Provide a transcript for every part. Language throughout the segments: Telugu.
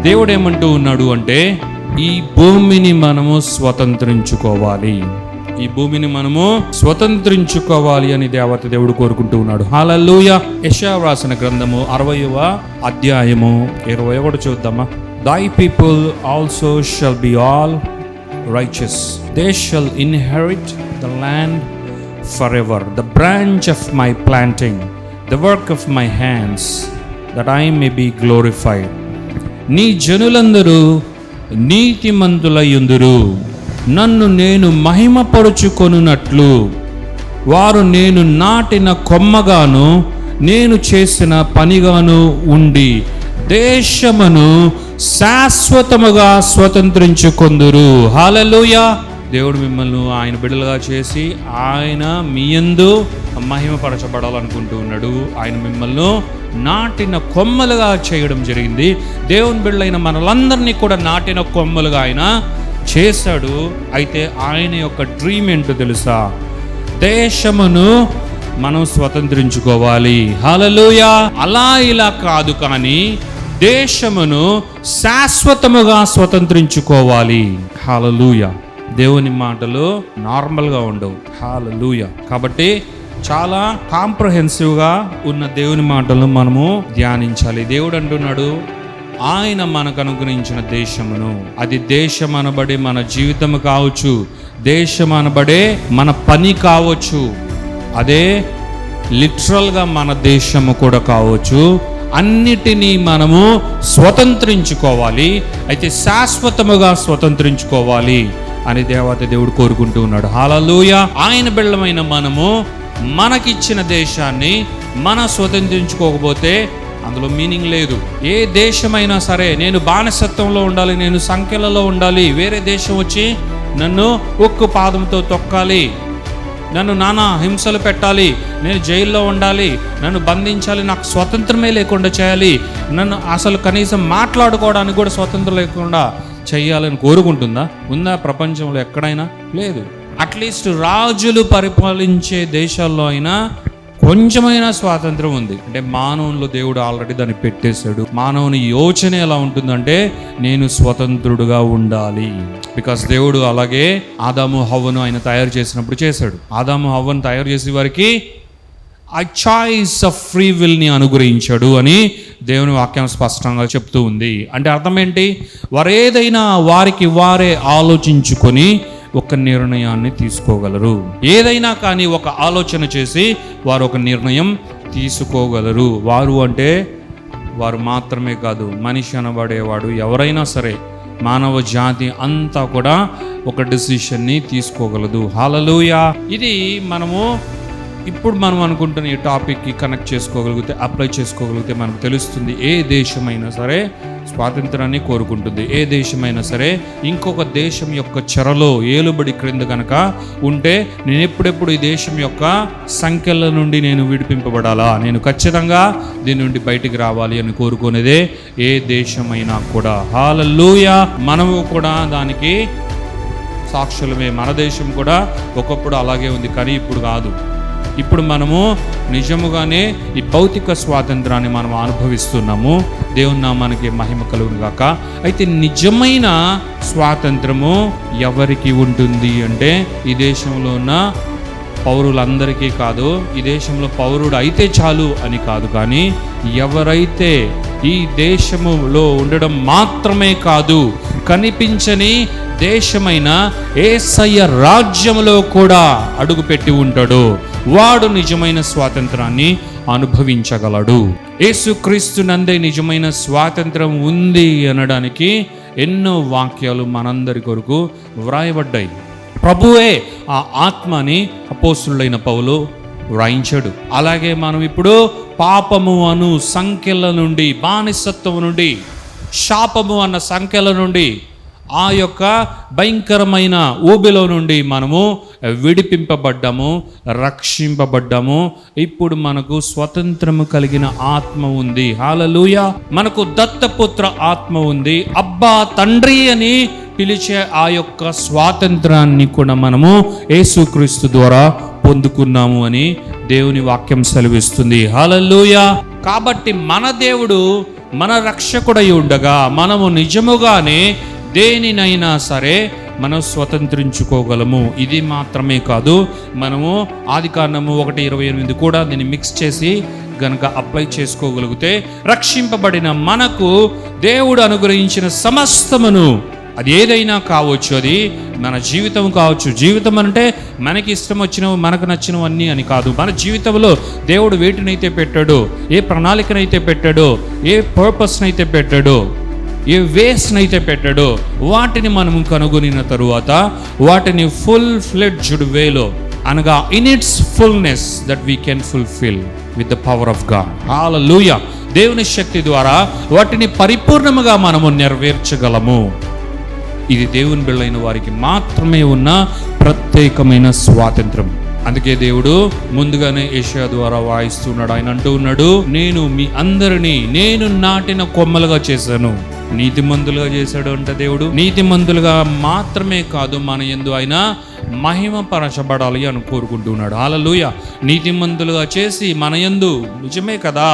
దేవుడు ఏమంటూ ఉన్నాడు అంటే, ఈ భూమిని మనము స్వతంత్రించుకోవాలి, ఈ భూమిని మనము స్వతంత్రించుకోవాలి అని దేవుడు కోరుకుంటూ ఉన్నాడు. హల్లెలూయా. యెషయా వ్రాసిన గ్రంథము 60వ అధ్యాయము 21 చూద్దామా. Thy people also shall be all righteous, they shall inherit the land forever, the branch of my planting, the work of my hands, that I may be glorified. నీ జనులందరూ నీతిమంతులయుందురు, నన్ను నేను మహిమపరుచుకొనున్నట్లు వారు నేను నాటిన కొమ్మగాను నేను చేసిన పనిగాను ఉండి దేశమును శాశ్వతముగా స్వతంత్రించుకొందురు. హల్లెలూయా. దేవుడు మిమ్మల్ని ఆయన బిడ్డలుగా చేసి ఆయన మీ యందు మహిమపరచబడాలనుకుంటూ ఉన్నాడు. ఆయన మిమ్మల్ని నాటిన కొమ్మలుగా చేయడం జరిగింది. దేవుని బిడ్డలైన మనలందరినీ కూడా నాటిన కొమ్మలుగా ఆయన చేశాడు. అయితే ఆయన యొక్క డ్రీమ్ ఏంటో తెలుసా? దేశమును మనం స్వతంత్రించుకోవాలి. హల్లెలూయా. అలా ఇలా కాదు, కానీ దేశమును శాశ్వతముగా స్వతంత్రించుకోవాలి. హల్లెలూయా. దేవుని మాటలు నార్మల్గా ఉండవు. హల్లెలూయా. కాబట్టి చాలా కాంప్రహెన్సివ్గా ఉన్న దేవుని మాటలను మనము ధ్యానించాలి. దేవుడు అంటున్నాడు, ఆయన మనకు అనుగ్రహించిన దేశమును, అది దేశం అనబడే మన జీవితం కావచ్చు, దేశం అనబడే మన పని కావచ్చు, అదే లిటరల్గా మన దేశము కూడా కావచ్చు, అన్నిటినీ మనము స్వతంత్రించుకోవాలి. అయితే శాశ్వతముగా స్వతంత్రించుకోవాలి అని దేవుడు కోరుకుంటూ ఉన్నాడు. హల్లెలూయా. ఆయన బిడ్డలమైన మనము మనకిచ్చిన దేశాన్ని మనం స్వతంత్రించుకోకపోతే అందులో మీనింగ్ లేదు. ఏ దేశమైనా సరే, నేను బానిసత్వంలో ఉండాలి, నేను సంఖ్యలలో ఉండాలి, వేరే దేశం వచ్చి నన్ను ఒక్క పాదంతో తొక్కాలి, నన్ను నానా హింసలు పెట్టాలి, నేను జైల్లో ఉండాలి, నన్ను బంధించాలి, నాకు స్వతంత్రమే లేకుండా చేయాలి, నన్ను అసలు కనీసం మాట్లాడుకోవడానికి కూడా స్వతంత్రం లేకుండా చేయాలని కోరుకుంటుందా? ఉందా ప్రపంచంలో ఎక్కడైనా? లేదు. అట్లీస్ట్ రాజులు పరిపాలించే దేశాల్లో అయినా కొంచెమైనా స్వాతంత్రం ఉంది. అంటే మానవునిలో దేవుడు ఆల్రెడీ దాన్ని పెట్టేశాడు. మానవుని యోచన ఎలా ఉంటుందంటే, నేను స్వతంత్రుడుగా ఉండాలి. బికాస్ దేవుడు అలాగే ఆదాము హవ్వను ఆయన తయారు చేసినప్పుడు చేశాడు. ఆదాము హవ్వను తయారు చేసే వారికి ఆ చాయిస్ ఆఫ్ ఫ్రీ విల్ని అనుగ్రహించాడు అని దేవుని వాక్యం స్పష్టంగా చెప్తూ ఉంది. అంటే అర్థం ఏంటి? వారేదైనా వారికి వారే ఆలోచించుకొని ఒక నిర్ణయాన్ని తీసుకోగలరు. ఏదైనా కానీ ఒక ఆలోచన చేసి వారు ఒక నిర్ణయం తీసుకోగలరు. వారు అంటే వారు మాత్రమే కాదు, మనిషి అనబడేవాడు ఎవరైనా సరే, మానవ జాతి అంతా కూడా ఒక డెసిషన్ని తీసుకోగలదు. హల్లెలూయా. ఇది ఇప్పుడు మనం అనుకుంటున్న ఈ టాపిక్కి కనెక్ట్ చేసుకోగలిగితే, అప్లై చేసుకోగలిగితే మనకు తెలుస్తుంది. ఏ దేశమైనా సరే స్వాతంత్రాన్ని కోరుకుంటుంది. ఏ దేశమైనా సరే ఇంకొక దేశం యొక్క చెరలో ఏలుబడి క్రింద కనుక ఉంటే, నేను ఎప్పుడెప్పుడు ఈ దేశం యొక్క సంఖ్యల నుండి నేను విడిపింపబడాలా, నేను ఖచ్చితంగా దీని నుండి బయటికి రావాలి అని కోరుకునేదే ఏ దేశమైనా కూడా. హల్లెలూయా. మనము కూడా దానికి సాక్షులమే. మన దేశం కూడా ఒకప్పుడు అలాగే ఉంది, కానీ ఇప్పుడు కాదు. ఇప్పుడు మనము నిజముగానే ఈ భౌతిక స్వాతంత్రాన్ని మనం అనుభవిస్తున్నాము. దేవుని నామానికి మహిమ కలుగును గాక. అయితే నిజమైన స్వాతంత్రము ఎవరికి ఉంటుంది అంటే, ఈ దేశంలో ఉన్న పౌరులందరికీ కాదు, ఈ దేశంలో పౌరుడు అయితే చాలు అని కాదు, కానీ ఎవరైతే ఈ దేశములో ఉండడం మాత్రమే కాదు, కనిపించని దేశమైన యేసయ్య రాజ్యములో కూడా అడుగుపెట్టి ఉంటాడు, వాడు నిజమైన స్వాతంత్రాన్ని అనుభవించగలడు. యేసుక్రీస్తు నందే నిజమైన స్వాతంత్రం ఉంది అనడానికి ఎన్నో వాక్యాలు మనందరి కొరకు వ్రాయబడ్డాయి. ప్రభువే ఆ ఆత్మని అపోస్తులైన పౌలు వ్రాయించాడు. అలాగే మనం ఇప్పుడు పాపము అను సంఖ్యల నుండి, బానిసత్వం నుండి, శాపము అన్న సంఖ్యల నుండి, ఆ యొక్క భయంకరమైన ఊబిలో నుండి మనము విడిపింపబడ్డాము, రక్షింపబడ్డాము. ఇప్పుడు మనకు స్వతంత్రము కలిగిన ఆత్మ ఉంది. హల్లెలూయా. మనకు దత్తపుత్ర ఆత్మ ఉంది. అబ్బా తండ్రి అని పిలిచే ఆ యొక్క స్వాతంత్రాన్ని కూడా మనము యేసుక్రీస్తు ద్వారా పొందుకున్నాము అని దేవుని వాక్యం సెలవిస్తుంది. హల్లెలూయా. కాబట్టి మన దేవుడు మన రక్షకుడై ఉండగా మనము నిజముగానే దేనినైనా సరే మనం స్వతంత్రించుకోగలము. ఇది మాత్రమే కాదు, మనము ఆదికాండము 1:28 కూడా దీన్ని మిక్స్ చేసి గనక అప్లై చేసుకోగలిగితే రక్షింపబడిన మనకు దేవుడు అనుగ్రహించిన సమస్తమును, అది ఏదైనా కావచ్చు, అది మన జీవితం కావచ్చు. జీవితం అంటే మనకి ఇష్టం వచ్చినవి, మనకు నచ్చినవన్నీ అని కాదు. మన జీవితంలో దేవుడు వేటినైతే పెట్టాడో, ఏ ప్రణాళికనైతే పెట్టాడో, ఏ పర్పస్నైతే పెట్టాడో, ఏ వేస్నైతే పెట్టాడో, వాటిని మనము కనుగొనిన తరువాత వాటిని ఫుల్ ఫ్లెడ్జ్డ్ వేలో, అనగా in its fullness that we can fulfil with the power of God. Hallelujah. దేవుని శక్తి ద్వారా వాటిని పరిపూర్ణముగా మనము నెరవేర్చగలము. ఇది దేవుని బిడ్డలైన వారికి మాత్రమే ఉన్న ప్రత్యేకమైన స్వాతంత్రం. అందుకే దేవుడు ముందుగానే యెషయా ద్వారా వాయిస్తున్నాడు. ఆయన అంటూ ఉన్నాడు, నేను మీ అందరినీ నేను నాటిన కొమ్మలుగా చేశాను. నీతిమంతులుగా చేశాడు అంట దేవుడు. నీతిమంతులుగా మాత్రమే కాదు, మన యందు ఆయన మహిమ పరచబడాలి అని కోరుకుంటున్నాడు. హల్లెలూయా. నీతిమంతులుగా చేసి మన యందు, నిజమే కదా,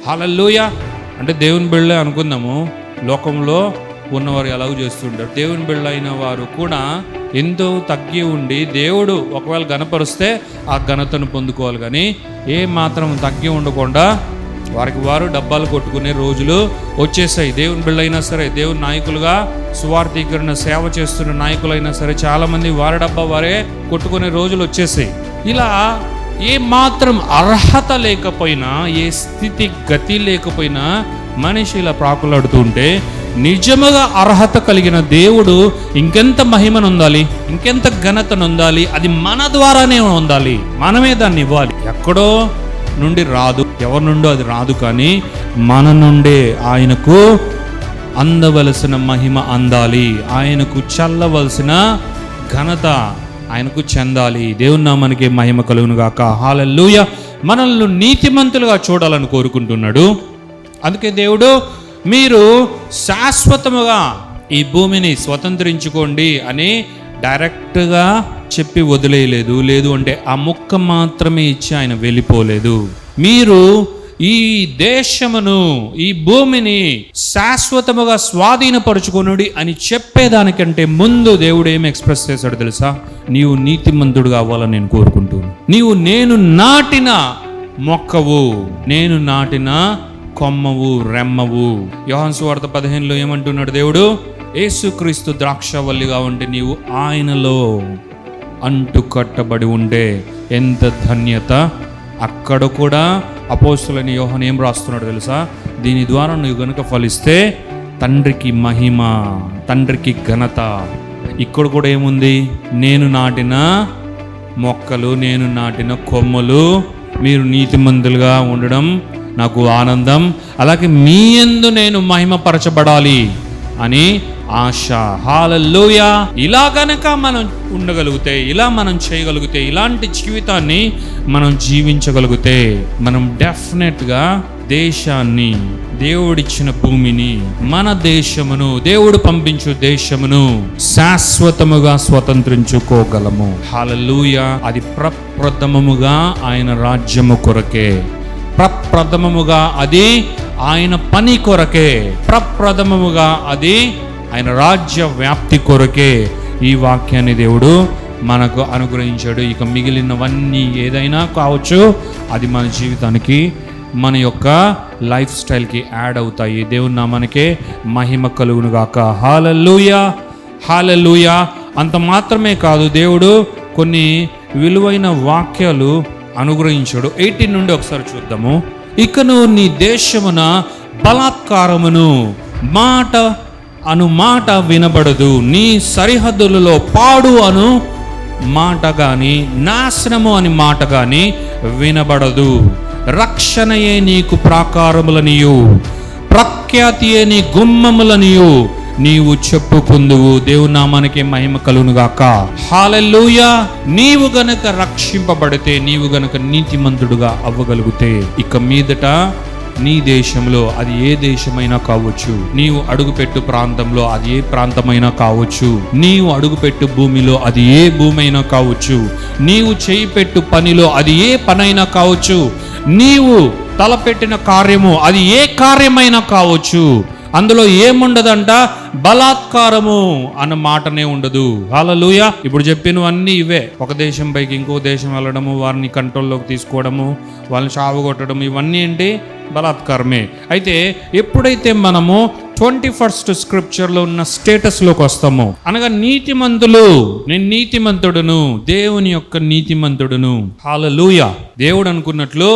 హల్లెలూయా. అంటే దేవుని బిడ్డలే అనుకుందాము, లోకంలో ఉన్నవారు ఎలాగో చేస్తుంటారు. దేవుని బిడ్డలైన వారు కూడా ఎంతో తగ్గి ఉండి దేవుడు ఒకవేళ ఘనపరుస్తే ఆ ఘనతను పొందుకోవాలి, కానీ ఏ మాత్రం తగ్గి ఉండకుండా వారికి వారు డబ్బాలు కొట్టుకునే రోజులు వచ్చేసాయి. దేవుని బిడ్డలైనా సరే, దేవుని నాయకులుగా సువార్థీకరణ సేవ చేస్తున్న నాయకులైనా సరే, చాలామంది వారి డబ్బా వారే కొట్టుకునే రోజులు వచ్చేసాయి. ఇలా ఏ మాత్రం అర్హత లేకపోయినా, ఏ స్థితి గతి లేకపోయినా మనిషి ఇలా ప్రాకులాడుతుంటే, నిజముగా అర్హత కలిగిన దేవుడు ఇంకెంత మహిమను ఉండాలి, ఇంకెంత ఘనతను ఉండాలి, అది మన ద్వారానే ఉండాలి, మనమే దాన్ని ఇవ్వాలి. ఎక్కడో నుండి రాదు, ఎవరి నుండో అది రాదు, కానీ మన నుండే ఆయనకు అందవలసిన మహిమ అందాలి, ఆయనకు చల్లవలసిన ఘనత ఆయనకు చెందాలి. దేవుని నామానికి మహిమ కలుగును గాక. హల్లెలూయా. మనల్ని నీతిమంతులుగా చూడాలని కోరుకుంటున్నాడు. అందుకే దేవుడు మీరు శాశ్వతముగా ఈ భూమిని స్వతంత్రించుకోండి అని డైరెక్ట్గా చెప్పి వదిలేయలేదు. లేదు అంటే ఆ ముక్క మాత్రమే ఇచ్చి ఆయన వెళ్ళిపోలేదు. మీరు ఈ దేశమును, ఈ భూమిని శాశ్వతముగా స్వాధీనపరుచుకొనుడి అని చెప్పేదానికంటే ముందు దేవుడు ఏమి ఎక్స్ప్రెస్ చేశాడు తెలుసా? నీవు నీతిమంతుడుగా అవ్వాలని నేను కోరుకుంటున్నాను. నీవు నేను నాటిన మొక్కవు, నేను నాటిన కొమ్మవు, రెమ్మవు. యోహాను సువార్త 15లో ఏమంటున్నాడు దేవుడు? యేసుక్రీస్తు ద్రాక్షవల్లిగా ఉంటే నీవు ఆయనలో అంటు కట్టబడి ఉంటే ఎంత ధన్యత. అక్కడ కూడా అపోస్తులైన యోహాను ఏం రాస్తున్నాడు తెలుసా? దీని ద్వారా నువ్వు గనుక ఫలిస్తే తండ్రికి మహిమ, తండ్రికి ఘనత. ఇక్కడ కూడా ఏముంది? నేను నాటిన మొక్కలు, నేను నాటిన కొమ్మలు, మీరు నీతిమంతులుగా ఉండడం నాకు ఆనందం, అలాగే మీ యందు నేను మహిమపరచబడాలి అని ఆశ. హల్లెలూయా. ఇలా గనక మనం ఉండగలిగితే, ఇలా మనం చేయగలిగితే, ఇలాంటి జీవితాన్ని మనం జీవించగలిగితే, మనం డెఫినెట్గా దేశాన్ని, దేవుడిచ్చిన భూమిని, మన దేశమును, దేవుడు పంపించు దేశమును శాశ్వతముగా స్వతంత్రించుకోగలము. హల్లెలూయా. అది ప్రప్రథమముగా ఆయన రాజ్యము కొరకే, ప్రప్రథమముగా అది ఆయన పని కొరకే, ప్రప్రథమముగా అది ఆయన రాజ్య వ్యాప్తి కొరకే ఈ వాక్యాన్ని దేవుడు మనకు అనుగ్రహించాడు. ఇక మిగిలినవన్నీ ఏదైనా కావచ్చు, అది మన జీవితానికి, మన యొక్క లైఫ్ స్టైల్కి యాడ్ అవుతాయి. దేవుని నామానికే మహిమ కలుగును గాక. హల్లెలూయా. హల్లెలూయా. అంత మాత్రమే కాదు, దేవుడు కొన్ని విలువైన వాక్యాలు అనుగ్రహించాడు. 18 నుండి ఒకసారి చూద్దాము. ఇకను నీ దేశమున బలాత్కారమును మాట వినబడదు, నీ సరిహద్దులలో పాడు అను మాట గాని, నాశనము అని మాట గాని వినబడదు. రక్షణయే నీకు ప్రాకారములనియు, ప్రఖ్యాతియే నీ గుమ్మములనియు నీవు చెప్పుకుందువు. దేవుని నామానికి మహిమ కలుగును గాక. హల్లెలూయా. నీవు గనక రక్షింపబడితే, నీవు గనక నీతిమంతుడుగా అవ్వగలిగితే, ఇక మీదట నీ దేశంలో, అది ఏ దేశమైనా కావచ్చు, నీవు అడుగుపెట్టు ప్రాంతంలో, అది ఏ ప్రాంతమైనా కావచ్చు, నీవు అడుగుపెట్టు భూమిలో, అది ఏ భూమి అయినా కావచ్చు, నీవు చేయి పెట్టు పనిలో, అది ఏ పనైనా కావచ్చు, నీవు తలపెట్టిన కార్యము, అది ఏ కార్యమైనా కావచ్చు, అందులో ఏముండదంట, బలాత్కారము అన్న మాటనే ఉండదు. హల్లెలూయా. ఇప్పుడు చెప్పినవన్నీ ఇవే. ఒక దేశం పైకి ఇంకో దేశం వెళ్ళడము, వారిని కంట్రోల్లోకి తీసుకోవడము, వాళ్ళని చావగొట్టడం, ఇవన్నీ ఏంటి? బలాత్కారమే. అయితే ఎప్పుడైతే మనము 21st స్క్రిప్చర్లో ఉన్న స్టేటస్లోకి వస్తామో, అనగా నీతిమంతులు, నేను నీతిమంతుడును, దేవుని యొక్క నీతిమంతుడును. హల్లెలూయా. దేవుడు అనుకున్నట్లు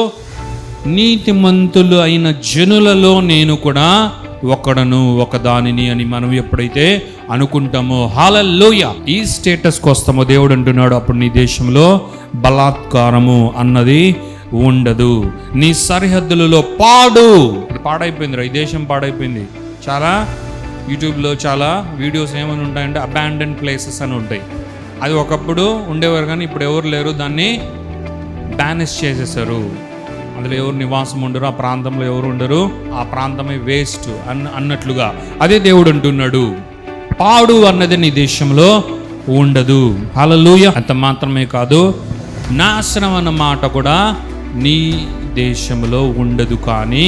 నీతిమంతులు అయిన జనులలో నేను కూడా ఒకడను, ఒకదానిని అని మనం ఎప్పుడైతే అనుకుంటామో, హల్లెలూయా, ఈ స్టేటస్కి వస్తామో, దేవుడు అంటున్నాడు, అప్పుడు నీ దేశంలో బలాత్కారము అన్నది ఉండదు. నీ సరిహద్దులలో పాడైపోయింది, ఈ దేశం పాడైపోయింది. చాలా యూట్యూబ్లో చాలా వీడియోస్ ఏమైనా ఉంటాయంటే అబాండన్ ప్లేసెస్ అని ఉంటాయి. అది ఒకప్పుడు ఉండేవారు కానీ ఇప్పుడు ఎవరు లేరు, దాన్ని బ్యానిష్ చేసేసారు. అందులో ఎవరు నివాసం ఉండరు, ఆ ప్రాంతంలో ఎవరు ఉండరు, ఆ ప్రాంతమే వేస్ట్ అన్నట్లుగా అదే దేవుడు అంటున్నాడు, పాడు అన్నది నీ దేశంలో ఉండదు. హల్లెలూయా. అంత మాత్రమే కాదు, నాశనం అన్న మాట కూడా నీ దేశంలో ఉండదు, కానీ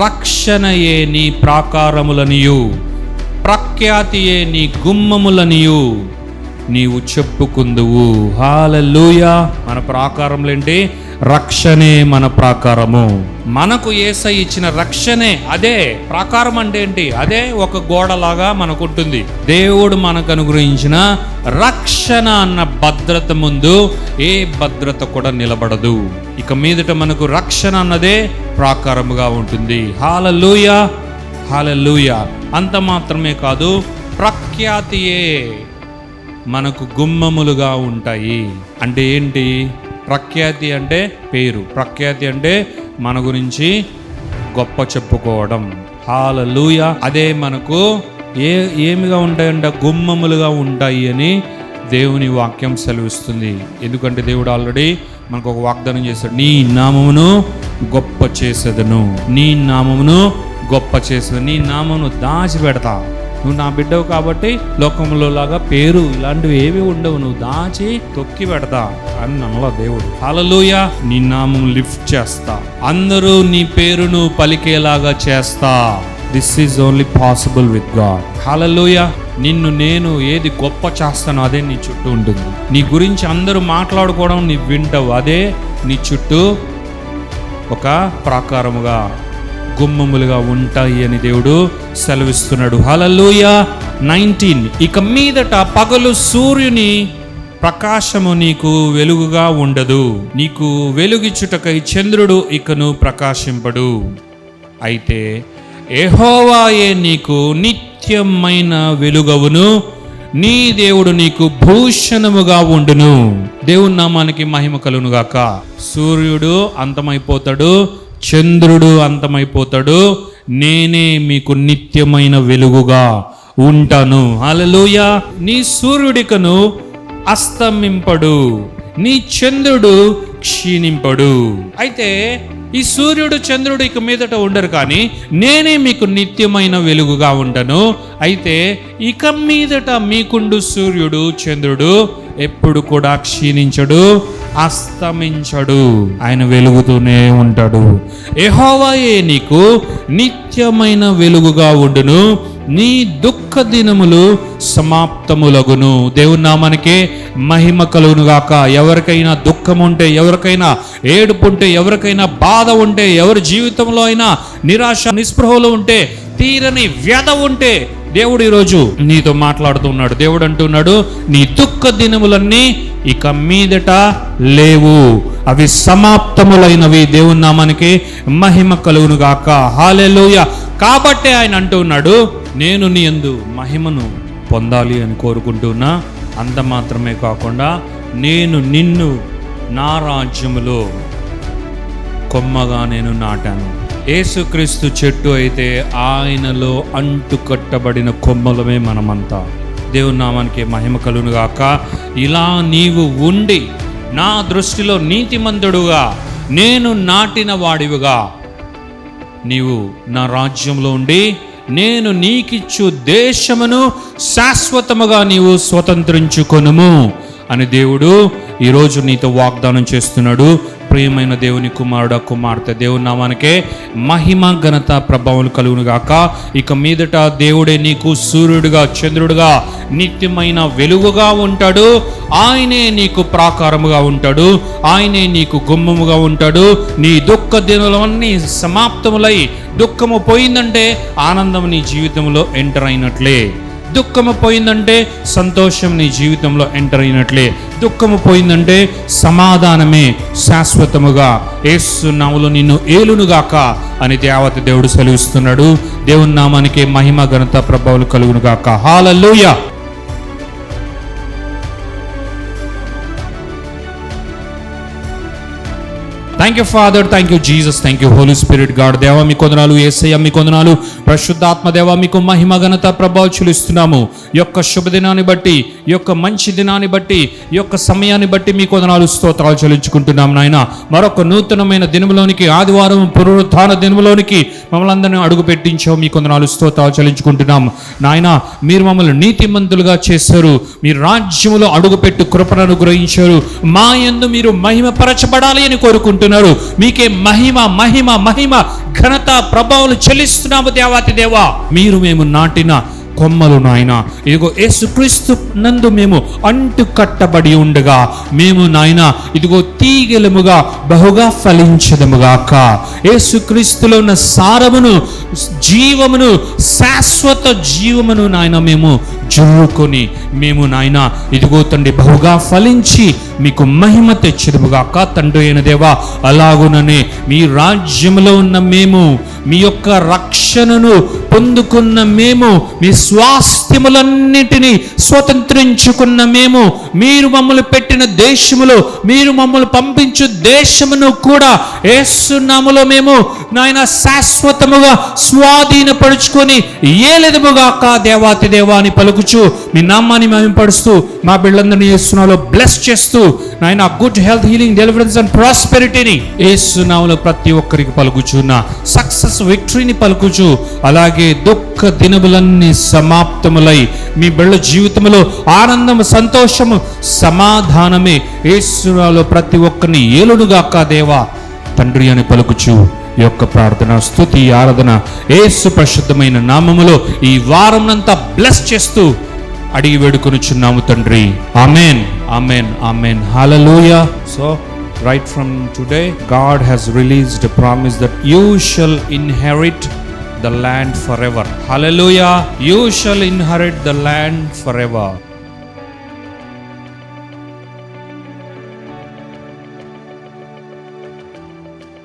రక్షణయే నీ ప్రాకారములనియు, ప్రఖ్యాతియే నీ గుమ్మములనియు నీవు చెప్పుకుందువు. హల్లెలూయా. మన ప్రాకారములు ఏంటి? రక్షణే మన ప్రాకారము. మనకు యేసయ్య ఇచ్చిన రక్షణే అదే. ప్రాకారం అంటే ఏంటి? అదే ఒక గోడలాగా మనకు ఉంటుంది. దేవుడు మనకు అనుగ్రహించిన రక్షణ అన్న భద్రత ముందు ఏ భద్రత కూడా నిలబడదు. ఇక మీదట మనకు రక్షణ అన్నదే ప్రాకారముగా ఉంటుంది. హల్లెలూయా, హల్లెలూయా. అంత మాత్రమే కాదు, ప్రఖ్యాతియే మనకు గుమ్మములుగా ఉంటాయి. అంటే ఏంటి? ప్రఖ్యాతి అంటే పేరు, ప్రఖ్యాతి అంటే మన గురించి గొప్ప చెప్పుకోవడం. హల్లెలూయా. అదే మనకు ఏమిగా ఉంటాయంట? గుమ్మములుగా ఉంటాయి అని దేవుని వాక్యం సెలవిస్తుంది. ఎందుకంటే దేవుడు ఆల్రెడీ మనకు ఒక వాగ్దానం చేశాడు, నీ నామమును గొప్ప చేసేదను, నీ నామమును గొప్ప చేసేది, నీ నామమును దాచిపెడతా. నువ్వు నా బిడ్డవు కాబట్టి లోకంలో లాగా పేరు ఇలాంటివి ఏవి ఉండవు, నువ్వు దాచి తొక్కి పెడతా అని నమ్మలా దేవుడు. హల్లెలూయా. నీ నామం లిఫ్ట్ చేస్తా, అందరూ నీ పేరును పలికేలాగా చేస్తా. This is only possible with God. Hallelujah. నిన్ను నేను ఏది గొప్ప చేస్తానో అదే నీ చుట్టూ ఉంటుంది. నీ గురించి అందరూ మాట్లాడుకోవడం నీ వింటావు, అదే నీ చుట్టూ ఒక ప్రాకారముగా, గుమ్మములుగా ఉంటాయి అని దేవుడు సెలవిస్తున్నాడు. హల్లెలూయా. 19. ఇక మీదట పగలు సూర్యుని ప్రకాశము నీకు వెలుగుగా ఉండదు, నీకు వెలుగిచ్చుటకై చంద్రుడు ఇకను ప్రకాశింపడు. అయితే యెహోవాయే నీకు నిత్యమైన వెలుగవును, నీ దేవుడు నీకు భూషణముగా ఉండును. దేవుని నామానికి మహిమ కలుగును గాక. సూర్యుడు అంతమైపోతాడు, చంద్రుడు అంతమైపోతాడు, నేనే మీకు నిత్యమైన వెలుగుగా ఉంటాను. హల్లెలూయా. నీ సూర్యుడికను అస్తమింపడు, నీ చంద్రుడు క్షీణింపడు. అయితే ఈ సూర్యుడు చంద్రుడు ఇక మీదట ఉండరు, కానీ నేనే మీకు నిత్యమైన వెలుగుగా ఉంటాను. అయితే ఇక మీదట మీకుండు సూర్యుడు చంద్రుడు ఎప్పుడు కూడా క్షీణించడు, అస్తమించడు, ఆయన వెలుగుతూనే ఉంటాడు. యెహోవాయే నీకు నిత్యమైన వెలుగుగా ఉండును, నీ దుఃఖ దినములు సమాప్తములగును. దేవుని నామానికి మహిమ కలుగును గాక. ఎవరికైనా దుఃఖం ఉంటే, ఎవరికైనా ఏడుపు ఉంటే, ఎవరికైనా బాధ ఉంటే, ఎవరి జీవితంలో అయినా నిరాశ నిస్పృహలో ఉంటే, తీరని వ్యధ ఉంటే, దేవుడు ఈరోజు నీతో మాట్లాడుతున్నాడు. దేవుడు అంటున్నాడు, నీ దుఃఖ దినములన్నీ ఇక మీదట లేవు, అవి సమాప్తములైనవి. దేవుని నామానికి మహిమ కలుగును గాక. హల్లెలూయా. కాబట్టి ఆయన అంటున్నాడు, నేను నీ యందు మహిమను పొందాలి అని కోరుకుంటున్నా. అంత మాత్రమే కాకుండా నేను నిన్ను నా రాజ్యములో కొమ్మగా నేను నాటాను. యేసుక్రీస్తు చెట్టు అయితే ఆయనలో అంటు కట్టబడిన కొమ్మలమే మనమంతా. దేవుని నామానికి మహిమ కలుగును గాక. ఇలా నీవు ఉండి నా దృష్టిలో నీతిమంతుడుగా, నేను నాటిన వాడివిగా నీవు నా రాజ్యంలో ఉండి, నేను నీకిచ్చు దేశమును శాశ్వతముగా నీవు స్వతంత్రించుకొనుము అని దేవుడు ఈరోజు నీతో వాగ్దానం చేస్తున్నాడు. ప్రియమైన దేవుని కుమారుడ కుమార్తె, దేవుని నామానికే మహిమ ఘనత ప్రభావం కలుగును గాక. ఇక మీదట దేవుడే నీకు సూర్యుడిగా చంద్రుడిగా నిత్యమైన వెలుగుగా ఉంటాడు. ఆయనే నీకు ప్రాకారముగా ఉంటాడు. ఆయనే నీకు గుమ్మముగా ఉంటాడు. నీ దుఃఖ దినములన్నీ సమాప్తములై, దుఃఖము పోయిందంటే ఆనందం నీ జీవితంలో ఎంటర్ అయినట్లే. దుఃఖము పోయిందంటే సంతోషం నీ జీవితంలో ఎంటర్ అయినట్లే. దుఃఖము పోయిందంటే సమాధానమే శాశ్వతముగా యేసు నామములో నిన్ను ఏలునుగాక అని దేవత దేవుడు సెలవిస్తున్నాడు. దేవుని నామానికి మహిమ ఘనత ప్రభావాలు కలుగునుగాక. Hallelujah. Thank you father, thank you Jesus, thank you Holy Spirit God. దేవా మీ కొందనాలు, యేసయ్య మీ కొందనాలు, పరిశుద్ధాత్మ దేవా మీకు మహిమ ఘనత ప్రభావం చెల్లిస్తున్నాము. ఈ యొక్క శుభదినాన్ని బట్టి, ఈ యొక్క మంచి దినాన్ని బట్టి, ఈ యొక్క సమయాన్ని బట్టి మీ కొందనాలు స్తోత్రాలు చెల్లించుకుంటున్నాం నాయన. మరొక నూతనమైన దినములోనికి, ఆదివారం పునరుత్థాన దినములోనికి మమ్మల్ని అందరినీ అడుగు పెట్టించావు. మీ కొందనాలు స్తోత్రాలు చెల్లించుకుంటున్నాం నాయన. మీరు మమ్మల్ని నీతిమంతులుగా చేశారు. మీ రాజ్యములో అడుగుపెట్టు కృపను అనుగ్రహించారు. మా యందు మీరు మహిమపరచబడాలి అని కోరుకుంటున్నారు. మీకే మహిమ మహిమ మహిమ ఘనత ప్రభావాలు చెల్లిస్తున్నాము దేవాతి దేవా. మీరు మేము నాటిన కొమ్మలు నాయన, ఇదిగో యేసుక్రీస్తు నందు మేము అంటు కట్టబడి ఉండగా మేము నాయన ఇదిగో తీగెలముగా బహుగా ఫలించదముగాక. యేసుక్రీస్తులో ఉన్న సారమును, జీవమును, శాశ్వత జీవమును నాయన మేము జరుపుకొని మేము నాయన ఇదిగో తండ్రి బహుగా ఫలించి మీకు మహిమ తెచ్చదుముగాక. తండ్రి అయిన దేవా, అలాగుననే మీ రాజ్యములో ఉన్న మేము, మీ యొక్క రక్షణను పొందుకున్న మేము, మీ స్వాస్థ్యములన్నిటినీ స్వతంత్రించుకున్న మేము, మీరు మమ్మల్ని పెట్టిన దేశములో, మీరు మమ్మల్ని పంపించు దేశమును కూడా యేసు నామములో మేము నాయన శాశ్వతముగా స్వాధీనపరుచుకొని ఏలెదముగాక దేవాతి దేవాని పలుకుచు మీ నామాన్ని మహిమపరుస్తూ మా బిడ్డలందరినీ యేసు నామములో బ్లెస్ చేస్తూ నాయన good health, healing, deliverance and ప్రాస్పెరిటీని యేసు నామములో ప్రతి ఒక్కరికి పలుకుచున్న సక్సెస్, విక్టరీని పలుకుచు, అలాగే దుఃఖ దినములన్నీ సమాప్తములై మీ బిడ్డల జీవితంలో ఆనందము, సంతోషము, సమాధానమే యేసు నామములో ప్రతి ఒక్కరిని ఏలునుగాక దేవా తండ్రి అని పలుకుచు ఈ యొక్క ప్రార్థన, స్తుతి, ఆరాధన యేసు పరిశుద్ధమైన నామములో ఈ వారమునంతా బ్లెస్ చేస్తూ అడిగి వేడుకొనుచున్నాము తండ్రి. Amen, amen, amen. Hallelujah. So right from today, God has released a promise that you shall inherit the land forever. Hallelujah. You shall inherit the land forever.